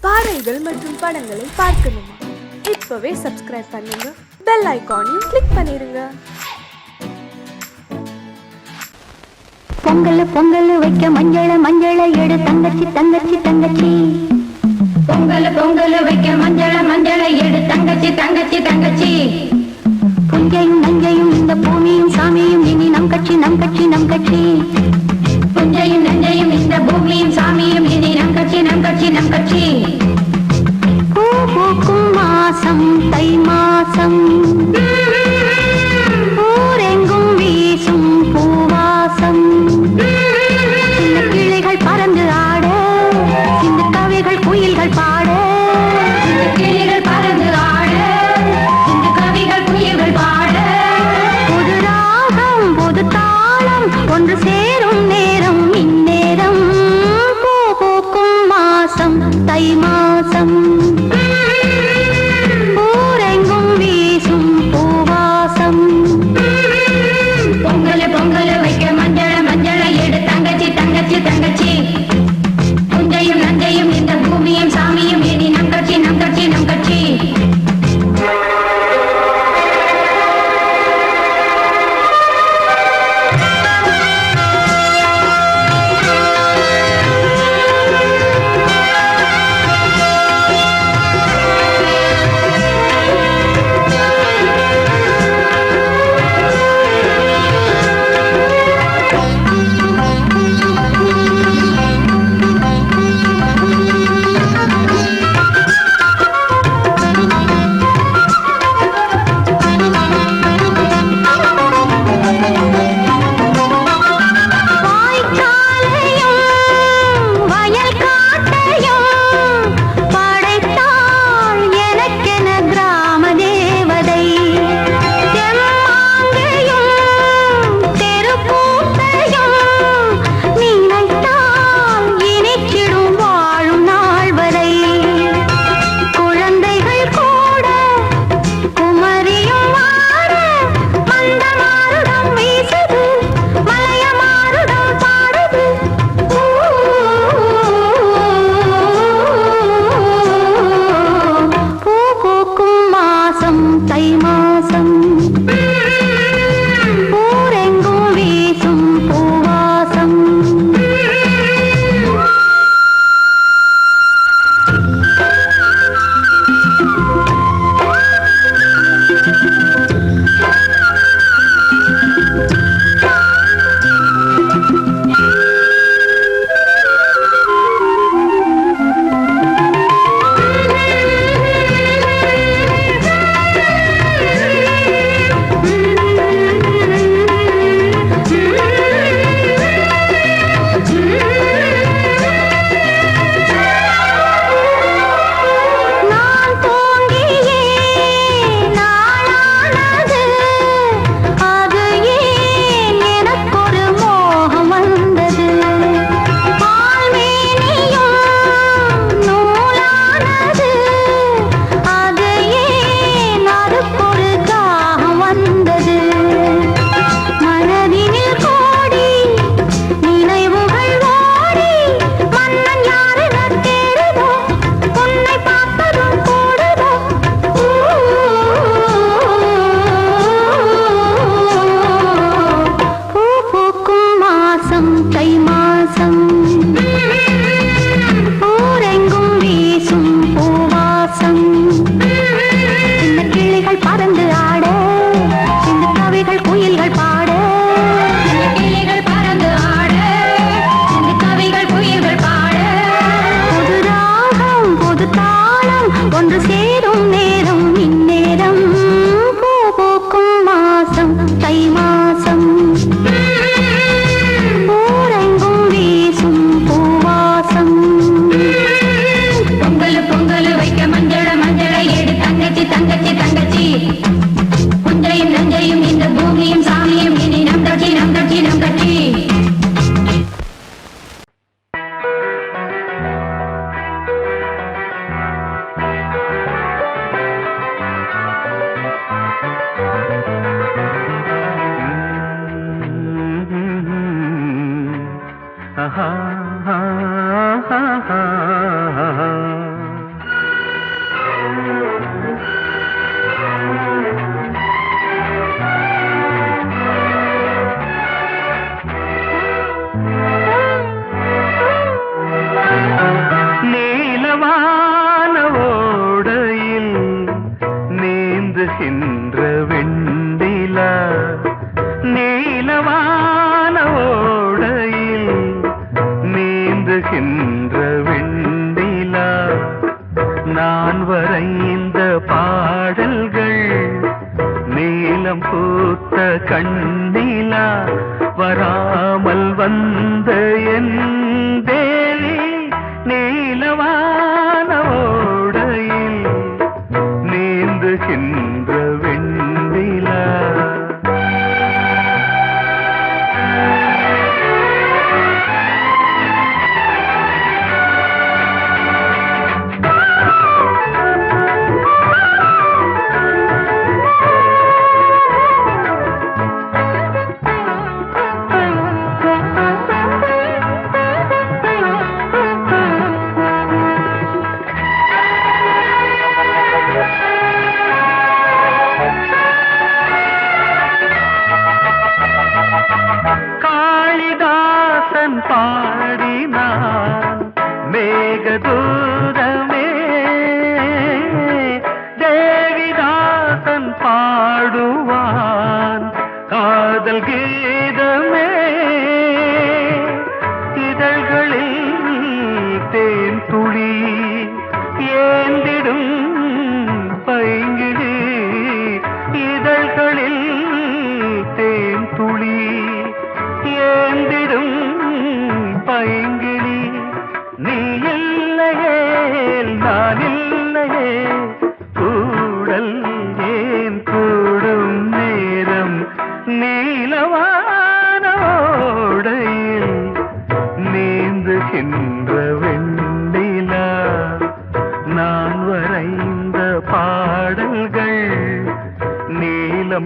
பாடல்கள் மற்றும் படங்களை பார்க்கணுமா? இப்பவே சப்ஸ்கிரைப் பண்ணுங்க, பெல் ஐகானையும் கிளிக் பண்ணிருங்க. பொங்கல் பொங்கல் வைக்க மஞ்சள மஞ்சள எடு தங்கச்சி தங்கச்சி தங்கச்சி. பொங்கல் பொங்கல் வைக்க மஞ்சள மஞ்சள எடு தங்கச்சி தங்கச்சி தங்கச்சி. புஞ்சையும் நஞ்சையும் இந்த பூமியும் சாமியும் இனி நம் கட்சி நம் கட்சி நம் கட்சி. புஞ்சையும் நஞ்சையும் இந்த பூமியும் சாமியும் இனி நம் கட்சி நம் கட்சி நம் கட்சி. பூ பூக்கும் மாசம் தை மாசம், ஊரெங்கும் வீசும் பூவாசம். சின்ன கிளிகள் பறந்து ஆட, சின்ன கவிகள் குயில்கள் பாட. சின்ன கிளிகள் பறந்து ஆட, சின்ன கவிகள் குயில்கள் பாட. புது ராகம் புது தாளம் ஒன்று சேரும் நேரம் இந்நேரம். பூ பூக்கும் மாசம் தை மாசம், ஊரெங்கும் வீசும் பூவாசம். பொங்கல் பொங்கல் வைக்க மஞ்சள மஞ்சள எடு தங்கச்சி தங்கச்சி தங்கச்சி. புஞ்சையும் நஞ்சையும் இந்த பூமியும் சாமியும் இனி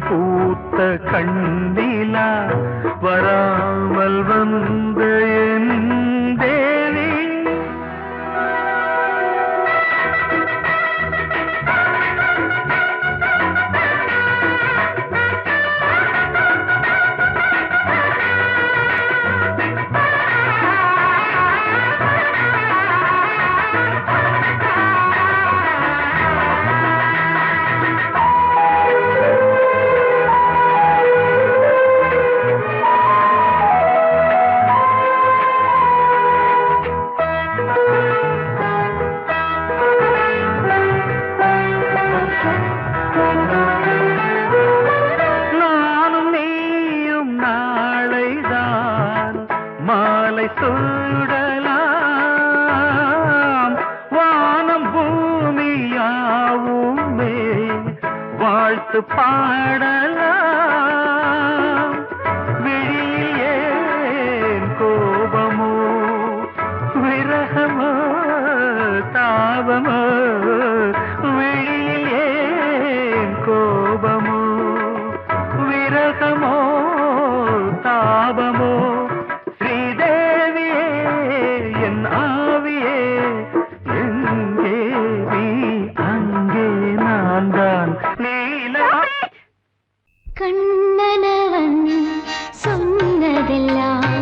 பூத்த கண்ணிலா வராமல் வந்த என் தேவி. மாலை சூடலாம் வானம் பூமியாவுமே வாழ்த்து பாடலாம். விழியில் ஏன் கோபமோ விரகமோ தாபமோ, விழியில் ஏன் கோபமோ விரகமோ தாபமோ, கண்ணனவன் சொன்னதெல்லாம்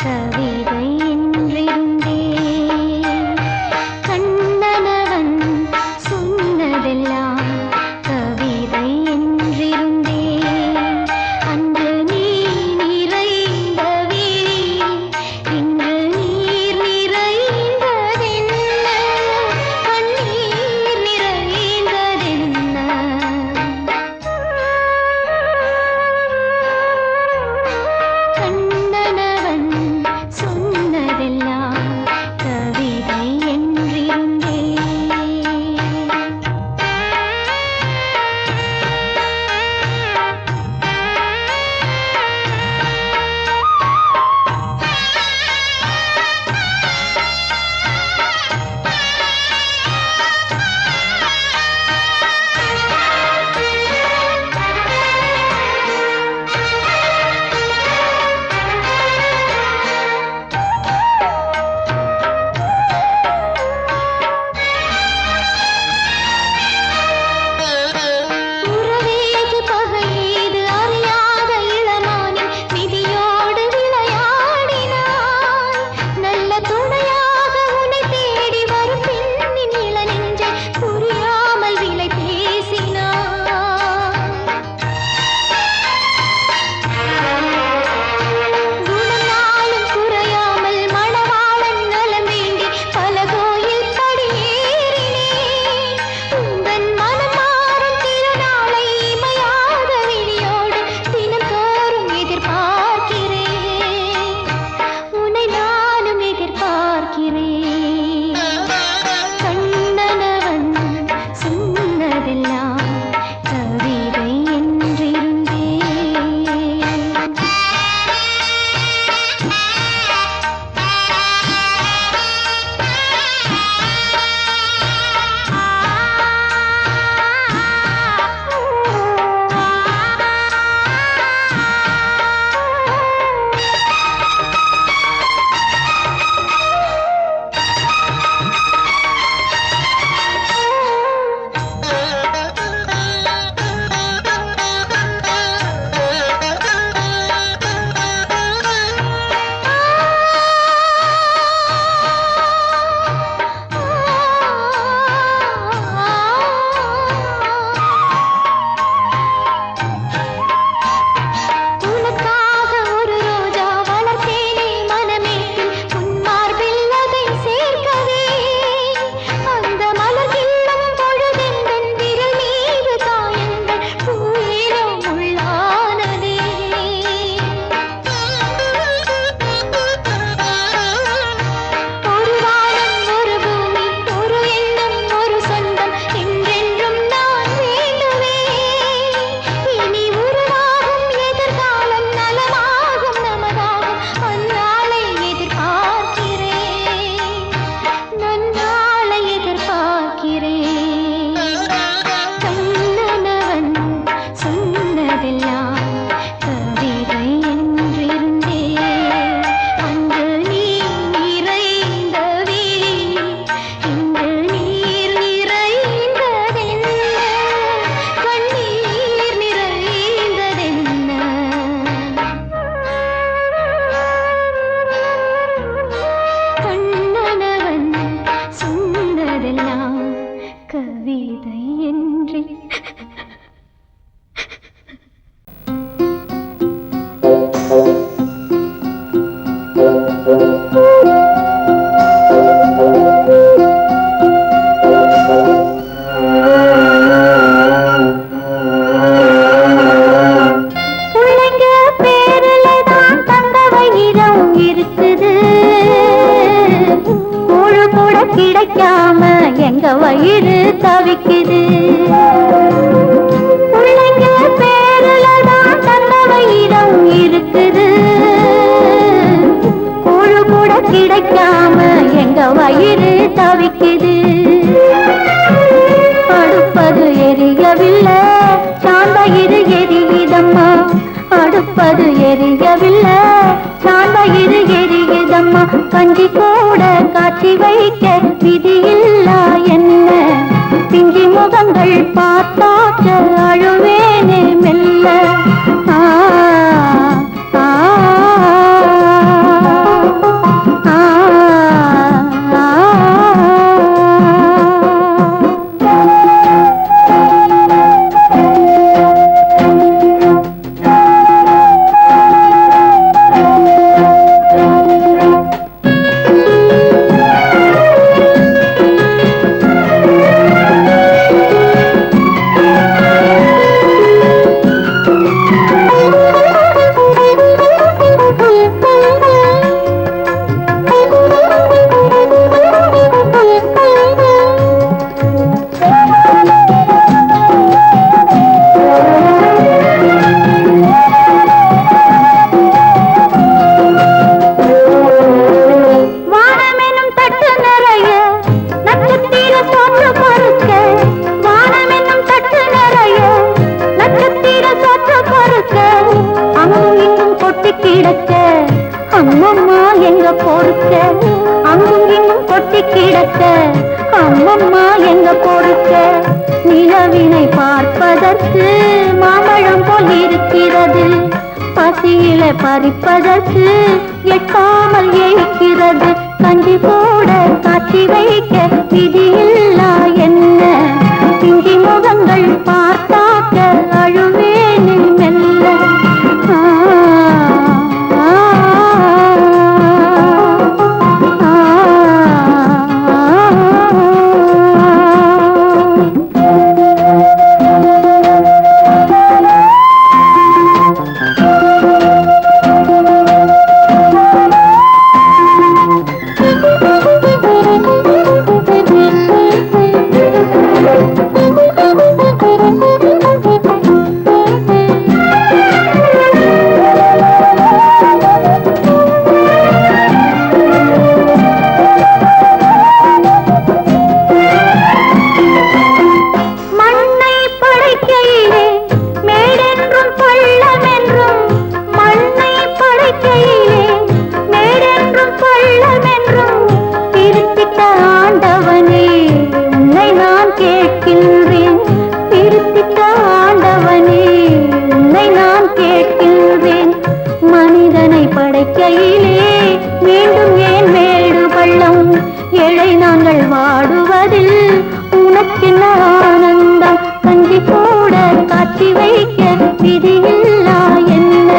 கவிதை என்றிருந்தே. கண்ணனவன் கவிதை என்று கிடைக்காம எங்க வயிறு தவிக்குது. பிள்ளைங்க பேருலதான் தந்த வயிறம் இருக்குது. கூழு கூட கிடைக்காம எங்க வயிறு தவிக்குது. அடுப்பது எரியவில்லை, சாந்தயிறு எரியுதம்மா. அடுப்பது எரியவில்லை, சாந்தயிறு எரியுதம்மா. கஞ்சி கூட காட்சி வைக்க விதியில்லா என்ன? பிஞ்சி முகங்கள் பார்த்தாக்க அழுவேனே மெல்ல. ஆ ஆ ஆ அம்மம்மா எங்க பொறுக்க, அங்கும் இங்கும் கொட்டி கிடக்க. அம்மம்மா எங்க பொறுக்க, நிலவினை பார்ப்பதற்கு மாம்பழம் போல் இருக்கிறது. பசியில பறிப்பதற்கு எட்டாமல் ஏய்க்கிறது. கஞ்சி போட காட்சி வைக்க விதியில்லா என்ன? பிஞ்சி முகங்கள் பார்த்தாக்க அழுவேனே மெல்ல. மீண்டும் ஏன் மேடு பள்ளம்? ஏழை நாங்கள் வாடுவதில் உனக்கென்ன ஆனந்தம்? கஞ்சி கூட காட்சி வைக்க விதியில்லா என்ன?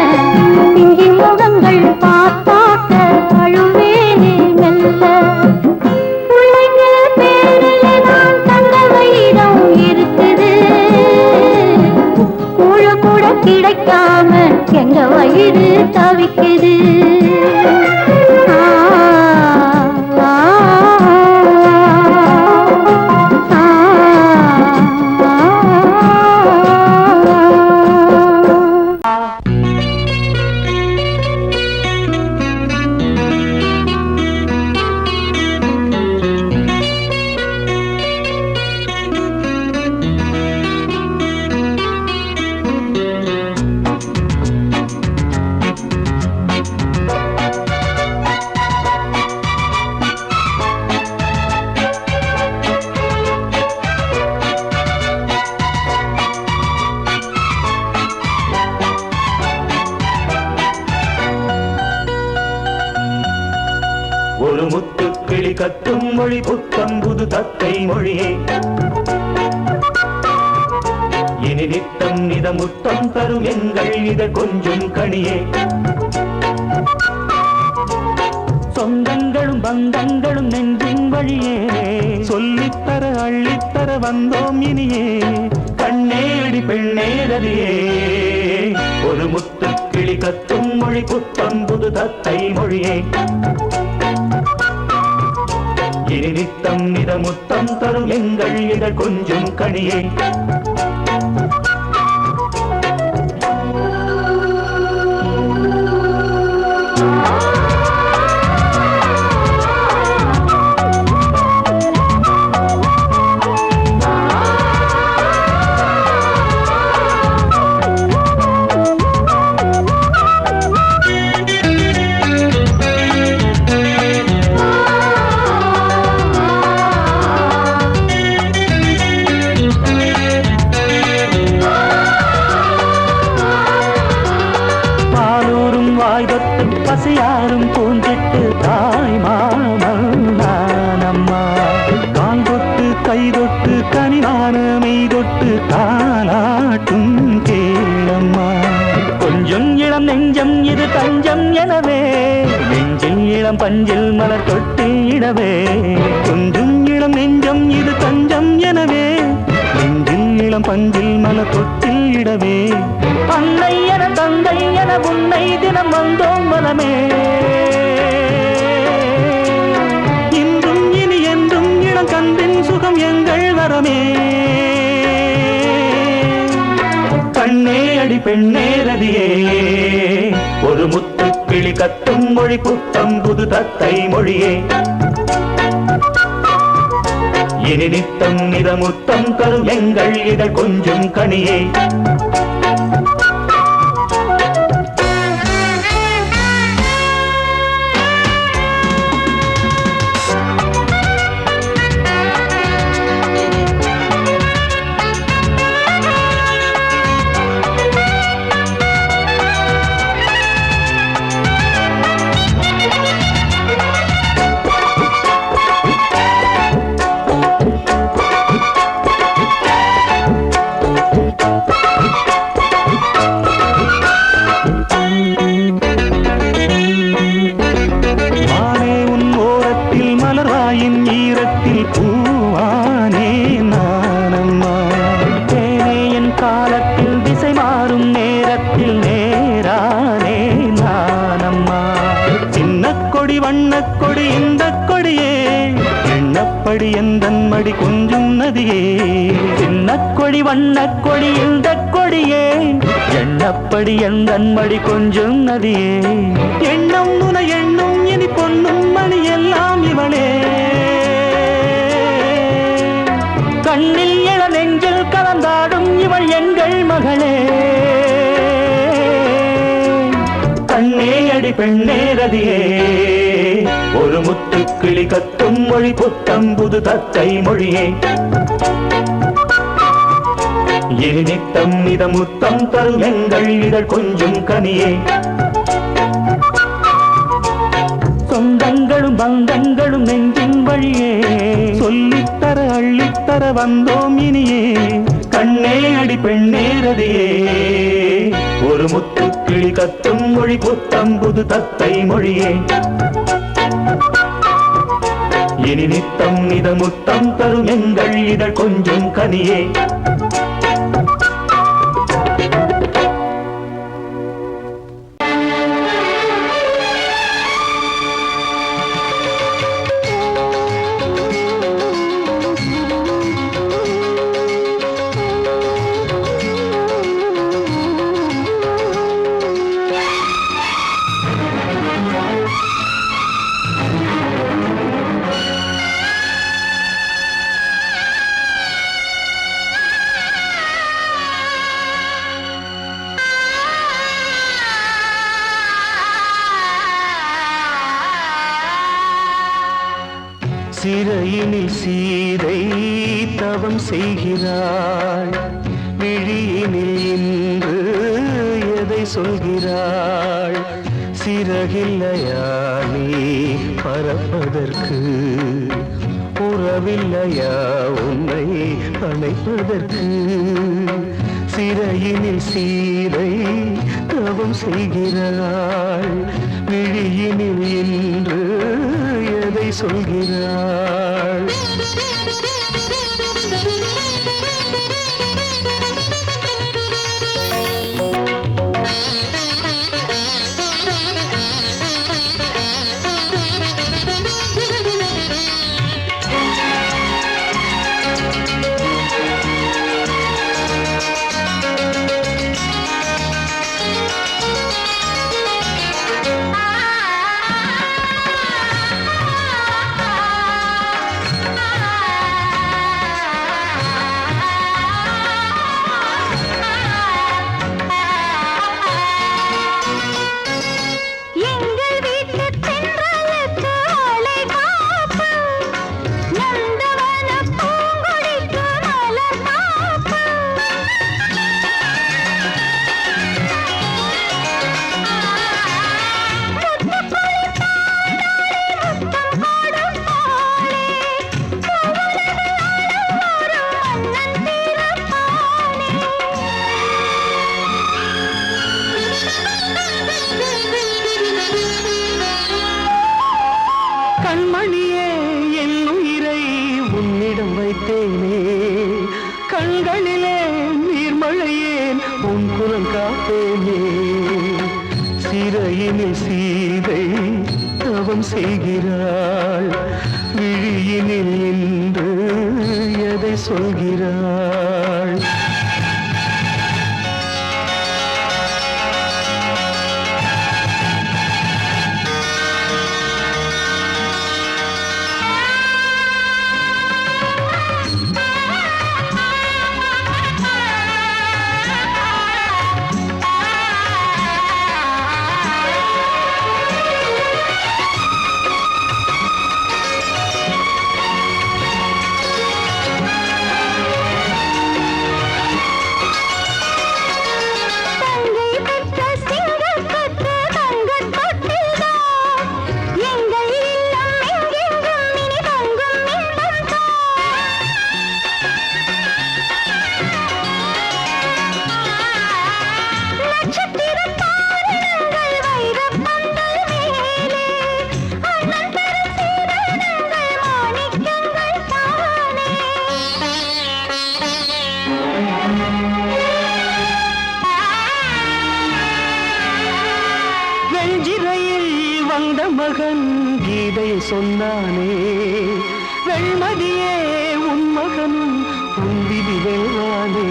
பிஞ்சி முகங்கள் பார்த்தாக்க அழுவேனே மெல்ல. பிள்ளைங்க பேரில் நான் தந்த வைரம் இருக்குது. கூழு கூட கிடைக்காம எங்க வயிறு தவிக்குது. ஒரு முத்துக்கிளி கத்தும் மொழி புத்தம்புது தத்தை மொழியே. இனி நித்தம் நித முத்தம் தரும் எங்கள் இத கொஞ்சம் கனியே. சொந்தங்களும் பந்தங்களும் நெஞ்சின் வழியே சொல்லித்தர அள்ளித்தர வந்தோம் இனியே. கண்ணேடி பெண்ணேரதியே ஒரு முத்து கிளி கத்தும் மொழி புத்தம் புது தத்தை மொழியே. இனி நித்தம் நித முத்தம் தரும் எங்கள் இதழ் கொஞ்சம் கனியே. பசியாரும் பூஞ்சிட்டு தாய் மாமன் நானம்மா. கால் தொட்டு கை தொட்டு கனிவான மெய் தொட்டு தாலாட்டும் கேளம்மா. கொஞ்சம் இளம் நெஞ்சம் இது தஞ்சம் எனவே நெஞ்சில் இளம் பஞ்சில் மலர் தொட்டு இடவே. கொஞ்சம் இளம் நெஞ்சம் இது தஞ்சம் எனவே நெஞ்சில் இளம் பஞ்சில் மலர் தொட்டில் இடவே. அன்னை என தந்தை என உன்னை தினம் வந்தோம் மனமே. இன்றும் இனி என்றும் இளம் கண்டின் சுகம் எங்கள் வரமே. கண்ணே அடி பெண்ணே ரதியே ஒரு முத்து கிளி கத்தும் மொழி புத்தம் புது தத்தை மொழியே. இனி நித்தம் நித முத்தம் தரும் எங்கள் இதழ் கொஞ்சம் கனியே. வண்ணக்கொடி இந்த கொடியே எண்ணப்படி எந்தன் மடி கொஞ்சம் நதியே. சின்னக்கொடி வண்ணக்கொடி இந்த கொடியே எண்ணப்படி எந்தன் மடி கொஞ்சம் நதியே. எண்ணம் முன எண்ணும் இனி பொன்னும் மணி எல்லாம் இவளே. கண்ணில் இள நெஞ்சில் கலந்தாடும் இவள் எங்கள் மகளே. கண்ணே அடி பெண்ணே ரதியே ஒரு முத்து கிளி கத்தும் மொழி புத்தம் புது தத்தை மொழியே. இனி நித்தம் நித முத்தம் தரும் எங்கள் இதழ் கொஞ்சம் கனியே. சொந்தங்களும் பந்தங்களும் நெஞ்சின் வழியே சொல்லித்தர அள்ளித்தர வந்தோம் இனியே. கண்ணே அடி பெண்ணே ரதியே ஒரு முத்து கிளி கத்தும் மொழி புத்தம் புது தத்தை மொழியே. இனி நித்தம் நித முத்தம் தரும் எங்கள் இதழ் கொஞ்சம் கனியே. சிறையினில் சீதை தவம் செய்கிறாள். விழியினில் இன்று எதை சொல்கிறாள்? சிறகில்லையா நீ பறப்பதற்கு? உறவில்லையா உன்னை அணைப்பதற்கு? சிறையினில் சீதை தவம் செய்கிறாள், விழியினில் இன்று எதை சொல்கிறாள்? கண்மணியே என் உயிரை உன்னிடம் வைத்தேனே, கண்களிலே நீர்மழையேன் உன் குரல் காப்பேனே. சிறையினில் சீதை தவம் செய்கிறாள், விழியினில் இன்று எதை சொல்கிறாள்? வந்த மகன் கீதை சொன்னானே, வெண்மதியே உன் மகனும் உன் விதி வெல்வானே.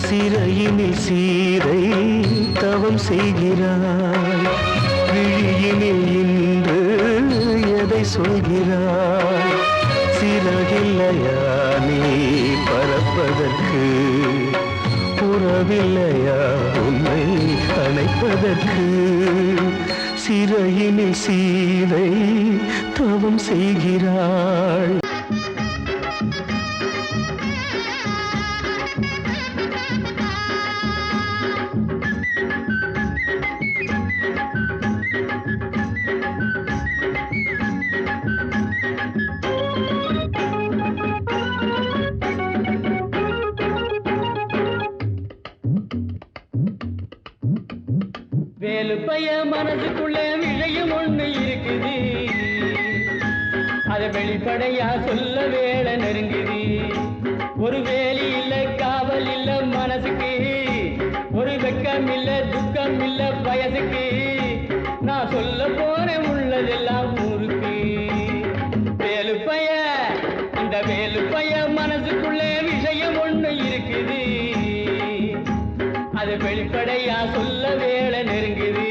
சிறையினில் சீதை தவம் செய்கிறாள், விழியினில் இன்று எதை சொல்கிறாள்? சிறகில்லையா நீ பறப்பதற்கு, உறவில்லையா உன்னை அணைப்பதற்கு? சிறையினில் சீதை தவம் செய்கிறாள். வேலுப்பைய மனசுக்குள்ள விஷயம் ஒண்ணு இருக்குது, அதை வெளிப்படையா சொல்ல வேலை நெருங்குது. ஒரு வேலி இல்ல காவல் இல்ல மனசுக்கு, ஒரு வெக்கம் இல்ல துக்கம் இல்ல வயசுக்கு. நான் சொல்ல போறேன் உள்ளதெல்லாம் ஊருக்கு. வேலுப்பைய இந்த வேலுப்பைய மனசுக்குள்ள விஷயம் ஒண்ணு இருக்குது, அது வெளிப்படையா சொல்ல வேலை நெருங்குது.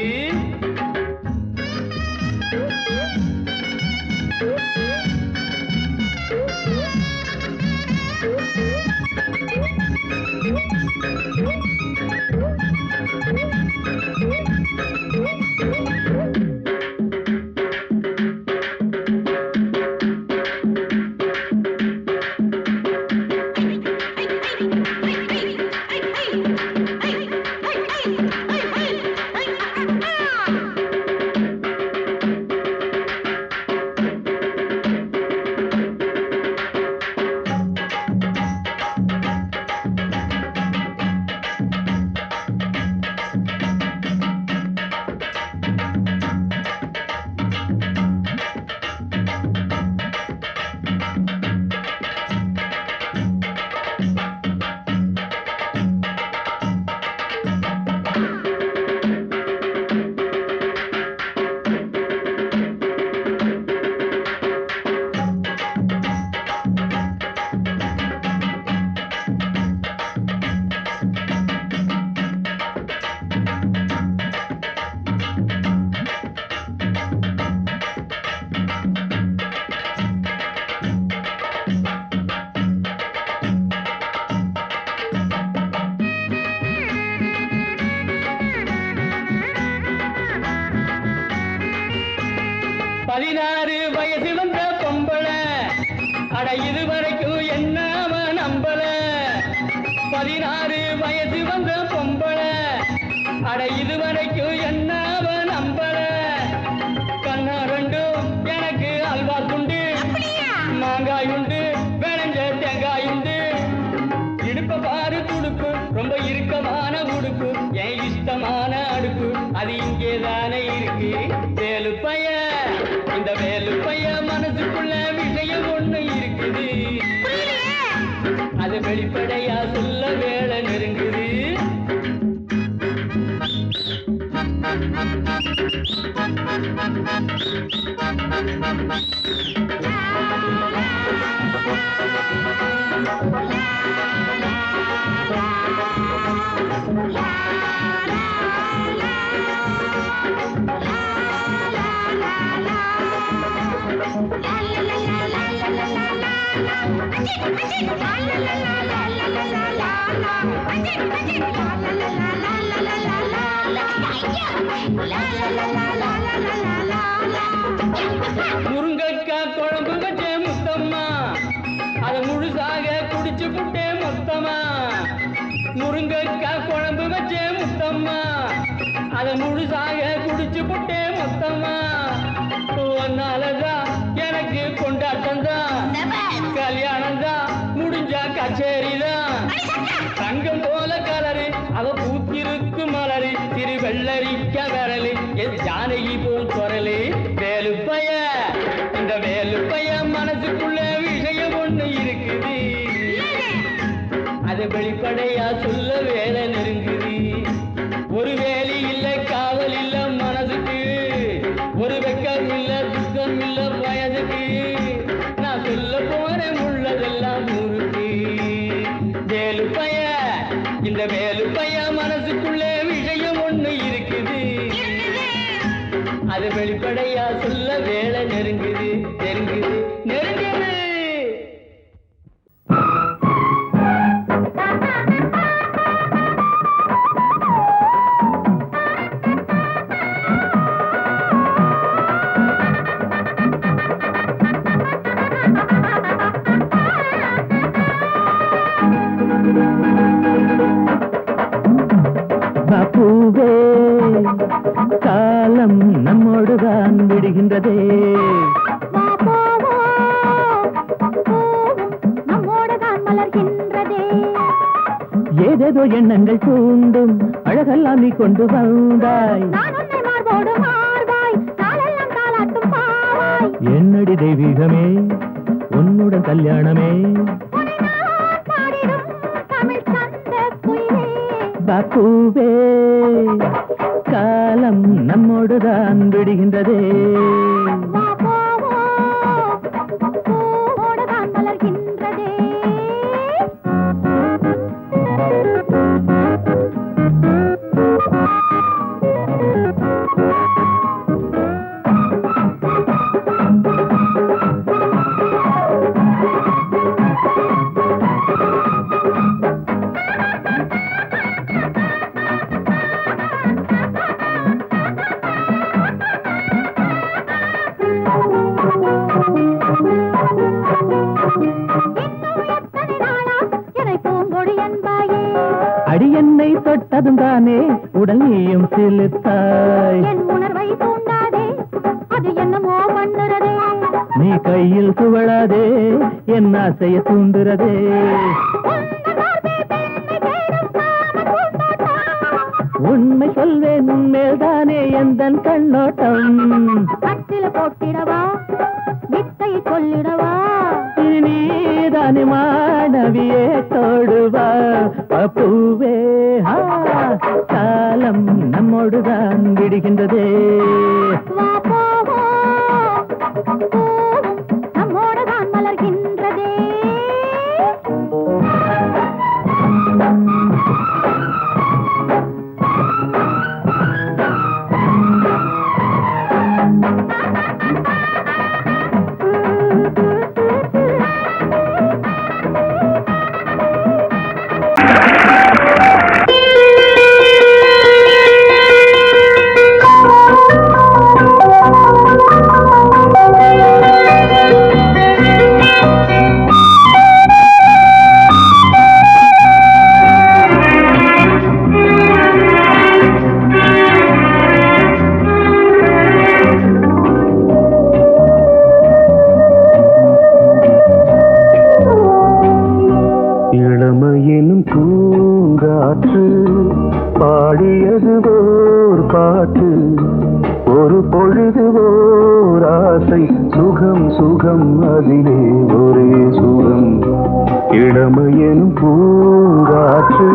அட இதுவரைக்கும் என்ன அவன் நம்பல 16 வயசு வந்த பொம்பள அட இதுவரைக்கும் என்ன அவன் நம்பல கண்ணா ரெண்டும் எனக்கு அல்வா துண்டு மாங்காய் உண்டு விளைஞ்ச தேங்காய் உண்டு இடுப்ப பாரு துடுப்பு ரொம்ப இறுக்கமான உடுப்பு என் இஷ்டமான அடுப்பு அது இங்கேதானே இருக்கு வேலு பைய இந்த வேலு பைய மனசுக்குள்ள விஷயம் ஒண்ணு இருக்குது அது வெளிப்படையா சொல்ல வேலை நெருங்குது முருங்கக்காய் குழம்பு வச்சே முத்தம்மா அதை முழுசாக குடிச்சு புட்டே மொத்தமா முருங்கக்காய் குழம்பு வச்சே முத்தம்மா அதை முழுசாக குடிச்சு புட்டே மொத்தமா ஒன்னாலதான் எனக்கு கொண்டாட்டம் தான் கல்யாணம் தான் முடிஞ்சா கச்சேரிதான் தங்கம் போல கலரு அவ பூத்திருக்கு மலரு திரு வெள்ளரிக்க விரலு என் ஜானகி போல் குரலு வேலு பைய இந்த வேலு பைய மனசுக்குள்ள விஷயம் ஒண்ணு இருக்குது அது வெளிப்படையா சொல்ல வேலை நெருங்குது ஒரு வேலி இல்ல காவல் இல்ல மனசுக்கு ஒரு வெக்கம் இல்ல துக்கம் இல்ல வயதுக்கு நான் சொல்ல போறேன் உள்ளதெல்லாம் ஊருக்கு வேலு பைய இந்த வேலு பைய மனசுக்குள்ளே விஷயம் ஒண்ணு இருக்குது அது வெளிப்படையா சொல்ல வேலை நெருங்குது நெருங்குது நெருங்குது பூவே காலம் நம்மோடுதான் விடுகின்றதே நம்மோடுதான் மலர்கின்றதே ஏதேதோ எண்ணங்கள் தூண்டும் அழகெல்லாம் நீ கொண்டு வந்தாய் நான் உன்னை மார்போடு மார்பாய் நாளெல்லாம் தாலாட்டும் பாவாய் என்னடி தெய்வீகமே உன்னுடன் கல்யாணமே உன்னை நான் பாடிடும் தமிழ் சந்த குயிலே பூவே காலம் நம்மோடுதான் விடுகின்றதே வா போவோம் பூவோடுதான் மலர்கின்றதே அடி என்னை தொட்டதும் தானே உடல் நீயும் சிலுத்தாய் என் உணர்வை தூண்டாதே அது என்னமோ பண்ணுறதே நீ கையில் துவளாதே என் ஆசைய தூண்டுறதே உண்மை சொல்வேன் உன்மேல் தானே எந்தன் கண்ணோட்டம் கட்டில போட்டிடவா வித்தை சொல்லிடவா நீதானே மாணவியே தோடுவா பூவே காலம் நம்மோடுதான் விடுகின்றதே வா போவோம் பூவும் நம்மோடுதான் மலர்கின்றதே காற்று பாடியது ஓர் பாட்டு ஒரு பொழுது ஓர் ஆசை சுகம் சுகம் அதிலே ஒரே சுகம் இளமையெனும் பூங்காற்று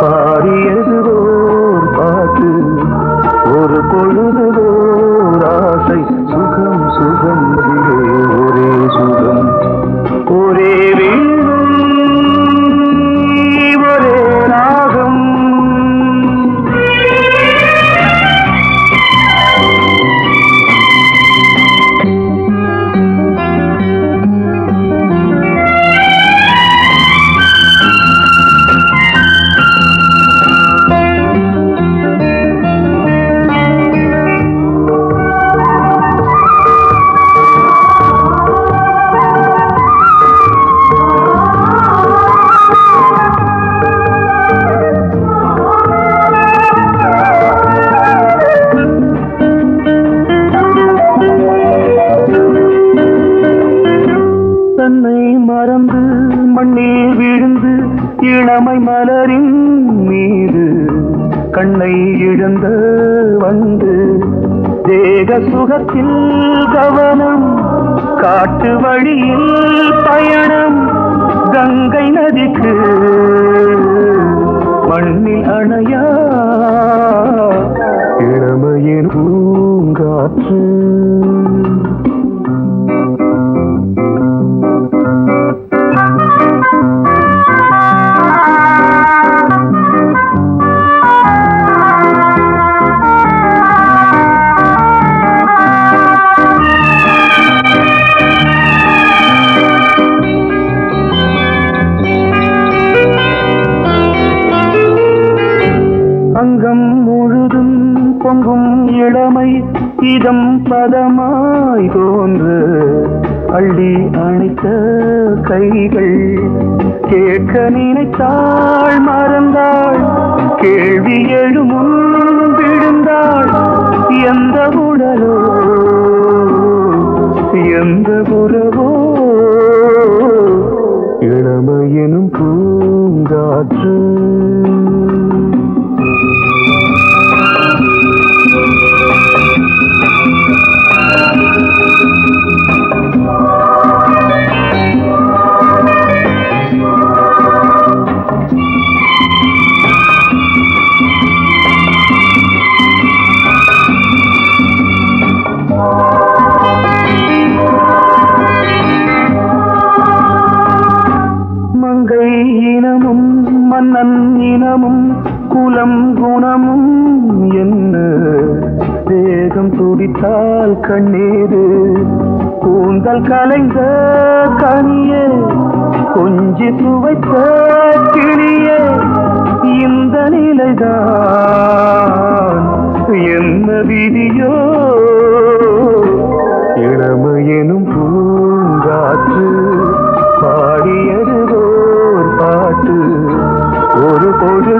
பாடியது ஓர் பாட்டு ஒரு பொழுது ஓர் ஆசை சுகம் சுகம் அதிலே ஒரே சுகம் ஒரே ஒரே ராகம் தன்னை மறந்து மண்ணில் விழுந்து இளமை மலரின் மீது கண்ணை இழந்த வந்து தேக சுகத்தில் கவனம் காட்டு வழியில் பயணம் கங்கை நதிக்கு மண்ணில் அணையா இளமையின் பூங்காற்று அங்கம் முழுதும் பொங்கும் இளமை இதம் பதமாய் தோன்று அள்ளி அணைத்த கைகள் கேட்க நினைத்தாள் மறந்தாள் கேள்வி எழுமுன் விழுந்தாள் எந்த உடலோ எந்த உறவோ இளமையெனும் பூங்காற்று மங்கை இனமும் மன்னன் இனமும் குலம் குணமும் என்ன தேகம் துடித்தால் கண்ணீரு கூந்தல் கலைந்த கனியே கொஞ்சி துவைத்த கிளியே இந்த நிலைதான் என்ன விதியோ இளமையெனும் பூங்காற்று பாடியது ஓர் பாட்டு ஒரு பொழுது